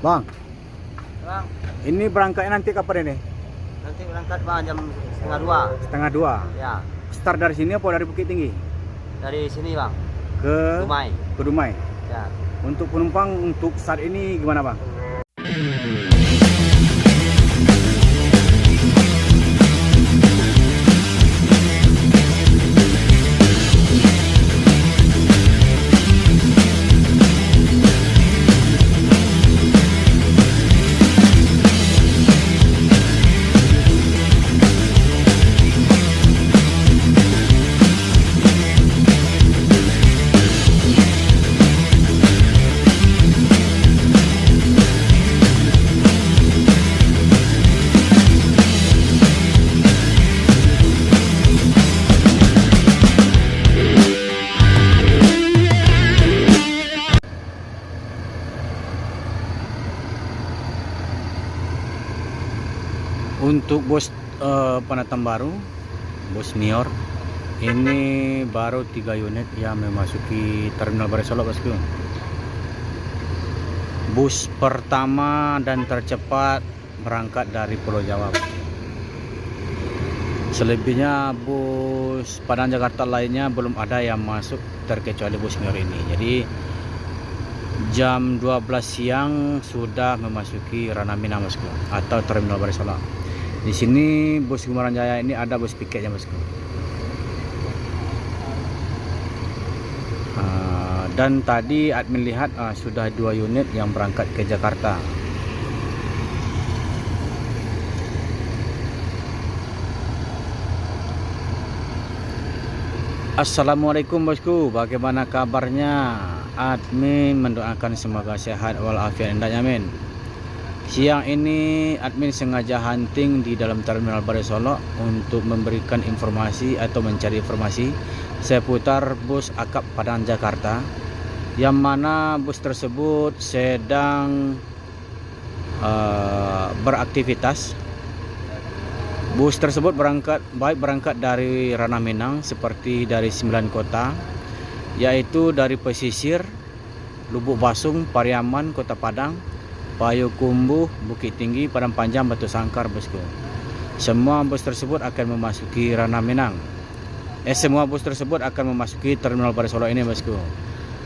Bang, Bang, ini berangkatnya nanti kapan ini? nanti berangkat bang jam setengah 2. Setengah 2. Ya, Start dari sini apa dari Bukit Tinggi? dari sini bang, Ke Dumai. ke Dumai. Ya. Untuk penumpang untuk saat ini gimana bang? Untuk bus pendatang baru, bus Mior, ini baru 3 unit yang memasuki Terminal Barai Solok, bosku. Bus pertama dan tercepat berangkat dari Pulau Jawa. Selebihnya bus Padang Jakarta lainnya belum ada yang masuk terkecuali bus Mior ini. Jadi jam 12 siang sudah memasuki Ranah Minang, bosku, atau Terminal Barai Solok. Di sini bus Gumaran Jaya ini ada bus piketnya, bosku. Dan tadi admin lihat sudah 2 unit yang berangkat ke Jakarta. Assalamualaikum, bosku. Bagaimana kabarnya? Admin mendoakan semoga sehat walafiat, amin. Siang ini admin sengaja hunting di dalam Terminal Barai Solok untuk memberikan informasi atau mencari informasi seputar bus akap Padang Jakarta, yang mana bus tersebut sedang beraktivitas. Bus tersebut berangkat dari Ranah Minang seperti dari 9 kota, yaitu dari pesisir Lubuk Basung, Pariaman, Kota Padang, Payakumbuh, Bukit Tinggi, Padang Panjang, Batu Sangkar, bosku. Semua bus tersebut akan memasuki Ranah Minang. Semua bus tersebut akan memasuki Terminal Barai Solok ini, bosku.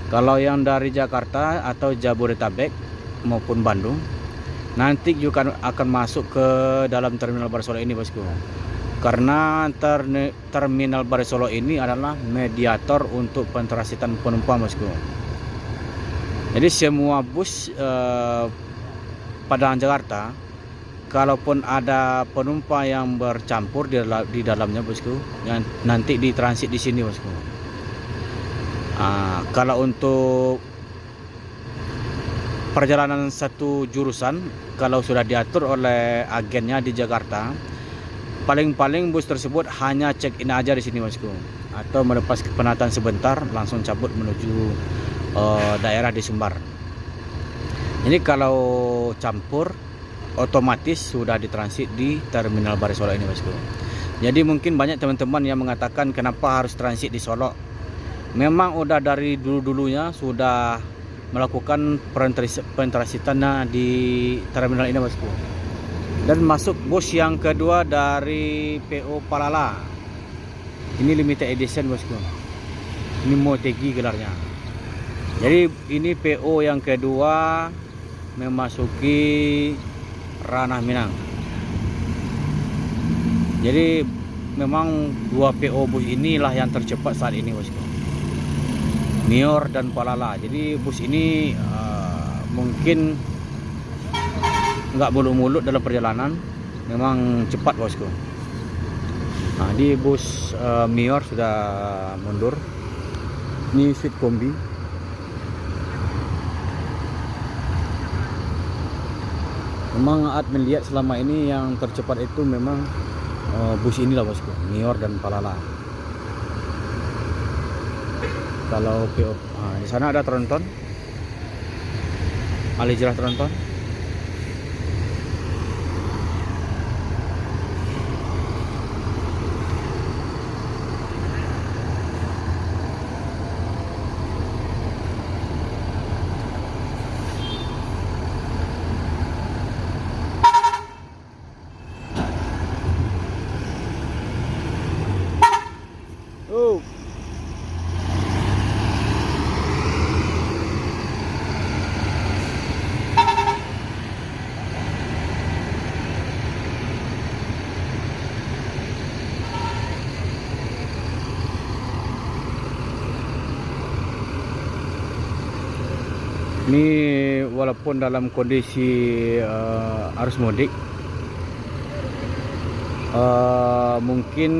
Kalau yang dari Jakarta atau Jabodetabek maupun Bandung, nanti juga akan masuk ke dalam Terminal Barai Solok ini, bosku. Karena Terminal Barai Solok ini adalah mediator untuk pentrasitan penumpang, bosku. Jadi semua bus Padang Jakarta, kalaupun ada penumpang yang bercampur di dalamnya, bosku, yang nanti ditransit di sini, bosku. Kalau untuk perjalanan satu jurusan, kalau sudah diatur oleh agennya di Jakarta, paling-paling bus tersebut hanya check in aja di sini, bosku, atau melepas kepenatan sebentar langsung cabut menuju daerah di Sumbar. Ini kalau campur otomatis sudah ditransit di Terminal Barai Solok ini, bosku. Jadi mungkin banyak teman-teman yang mengatakan kenapa harus transit di Solok. Memang udah dari dulu-dulunya sudah melakukan pentrasitannya di terminal ini, bosku. Dan masuk bus yang kedua dari PO Palala. Ini limited edition, bosku. Ini Motegi gelarnya. Jadi ini PO yang kedua memasuki Ranah Minang. Jadi memang 2 PO bus inilah yang tercepat saat ini, bosku. Mior dan Palala. Jadi bus ini mungkin nggak mulut-mulut dalam perjalanan, memang cepat, bosku. Di bus Mior sudah mundur. Ini suite kombi. Memang admin lihat selama ini yang tercepat itu memang bus inilah, bosku, Mior dan Palala. Kalau PO di sana ada tronton, Alijrah tronton. Ini walaupun dalam kondisi arus mudik, mungkin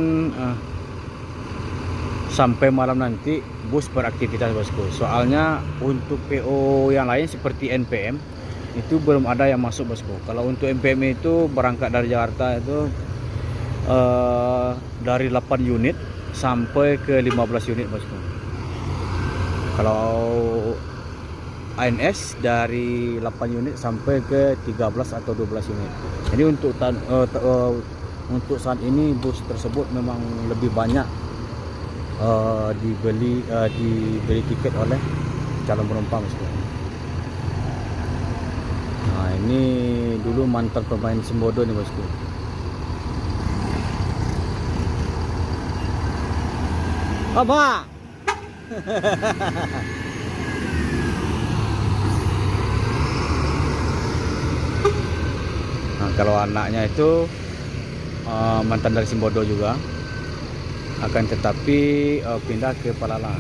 sampai malam nanti bus beraktivitas bosku. Soalnya untuk PO yang lain seperti NPM itu belum ada yang masuk bosku. Kalau untuk NPM itu berangkat dari Jakarta itu dari 8 unit sampai ke 15 unit bosku. Kalau ANS dari 8 unit sampai ke 13 atau 12 unit. Jadi untuk saat ini bus tersebut memang lebih banyak dibeli tiket oleh calon penumpang bosku. Nah, ini dulu mantan pemain Sembodo nih bosku. Apa? Nah, kalau anaknya itu mantan dari Sembodo juga, akan tetapi pindah ke Palala.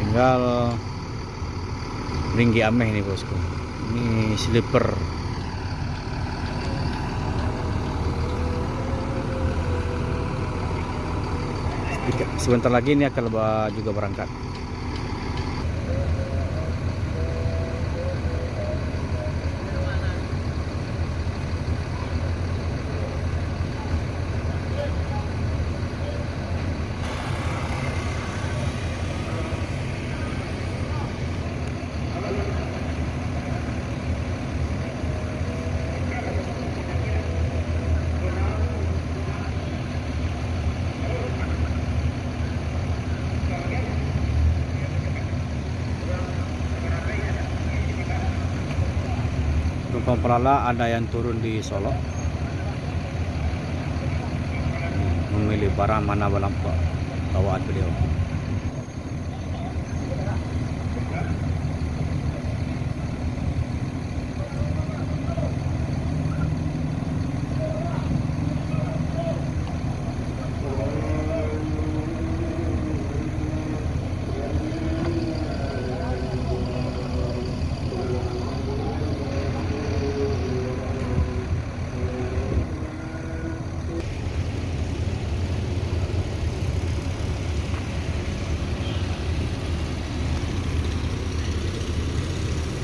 Tinggal Ringgi Ameh nih bosku. Ini sleeper. Sebentar lagi ini akan juga berangkat. Penumpang Palala ada yang turun di Solo, memilih barang mana bawaan beliau.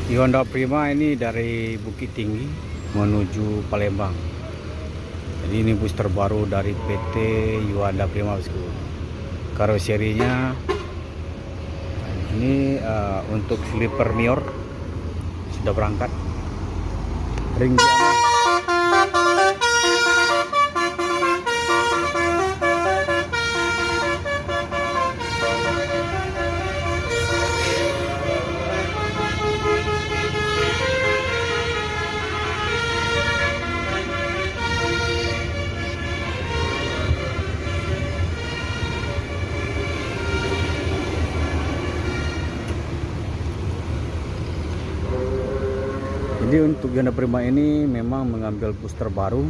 Di Honda Prima ini dari Bukit Tinggi menuju Palembang. Jadi ini bus terbaru dari PT Yuanda Prima bosku. Karoserinya ini untuk sleeper Nior sudah berangkat. Ringgi Ameh. Jadi untuk Yuanda Prima ini memang mengambil bus terbaru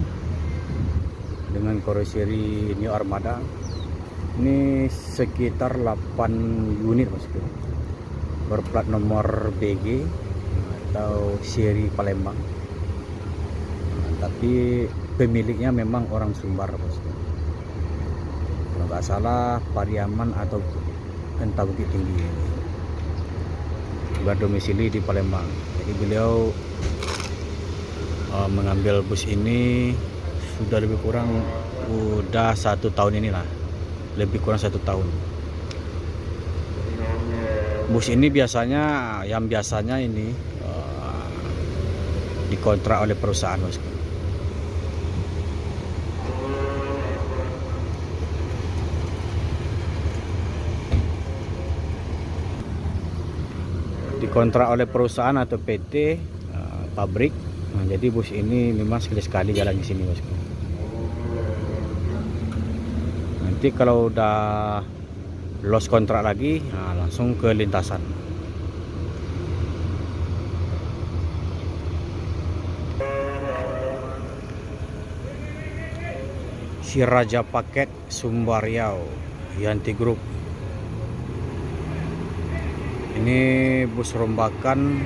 dengan karoseri New Armada. Ini sekitar 8 unit bosku, berplat nomor BG atau seri Palembang. Tapi pemiliknya memang orang Sumbar bosku. Kalau nggak salah Pariaman atau entah Bukit Tinggi. Berdomisili di Palembang. Jadi beliau mengambil bus ini sudah lebih kurang 1 tahun inilah, lebih kurang 1 tahun. Bus ini biasanya ini dikontrak oleh perusahaan bosku. Dikontrak oleh perusahaan atau PT pabrik. Nah, jadi bus ini memang sekali jalan di sini bosku. Nanti kalau udah lost kontrak lagi, nah, langsung ke lintasan. Si Raja Paket Sumbar Riau, Yanti Group. Ini bus rombakan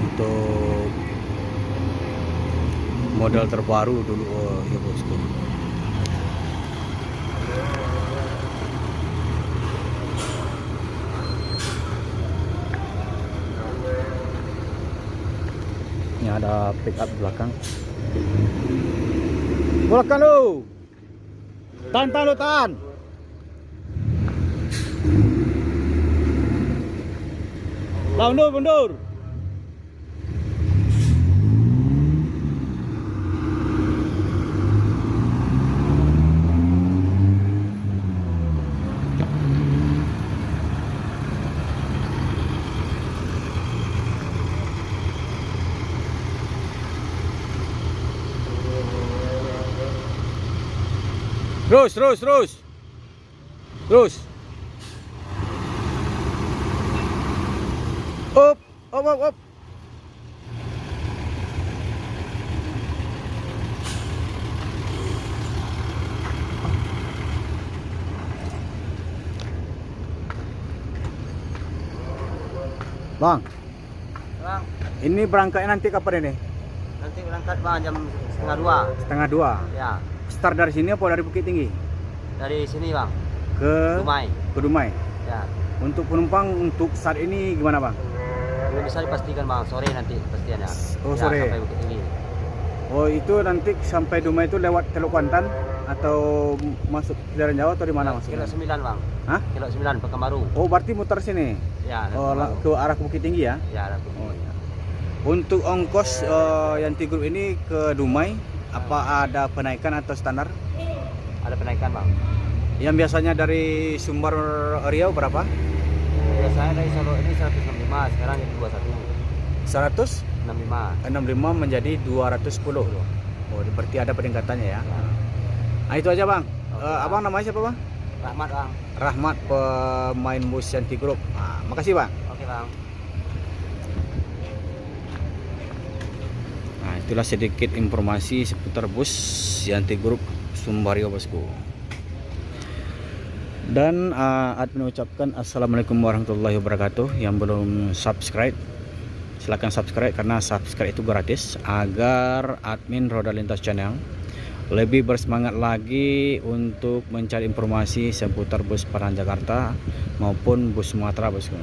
untuk model terbaru dulu ya bosku. Ini ada pick up belakang. Belakang lu. Tahan lu tahan. Mundur, mundur. Terus. Up. Bang, Bang, ini berangkatnya nanti kapan ini? nanti berangkat bang jam setengah 2. Setengah 2. Ya, Start dari sini apa dari Bukit Tinggi? dari sini bang, Ke Dumai. Ke Dumai. Ya, Untuk penumpang untuk saat ini gimana bang? belum bisa dipastikan bang, sore nanti pastiannya. Oh, Ya, sore. sampai Bukit Tinggi. Oh itu nanti sampai Dumai itu lewat Teluk Kuantan atau masuk Jalan Jawa atau di mana Kilo maksudnya? 9 bang. Hah? Kilo 9 Pekanbaru. Oh berarti muter sini. Ya, Oh ke arah Bukit Tinggi ya? Ya, ada Oh iya. Untuk ongkos Yanti Group ini ke Dumai apa ada penaikan atau standar? Ada penaikan bang. Yang biasanya dari Sumber Riau berapa? Biasanya dari Solo ini 165, sekarang jadi 21. 165 65. menjadi 210. Oh berarti ada peningkatannya ya. Ya. Nah itu aja bang. Oke, Abang namanya siapa bang? Rahmat bang. Rahmat, pemain bus Yanti Group. Nah, makasih bang. Oke bang. Nah itulah sedikit informasi seputar bus Yanti Group Sumbario bosku. Dan admin ucapkan assalamualaikum warahmatullahi wabarakatuh. Yang belum subscribe silahkan subscribe karena subscribe itu gratis agar admin Roda Lintas Channel lebih bersemangat lagi untuk mencari informasi seputar bus Padang Jakarta maupun bus Sumatera bosku.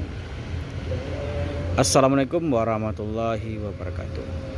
Assalamualaikum warahmatullahi wabarakatuh.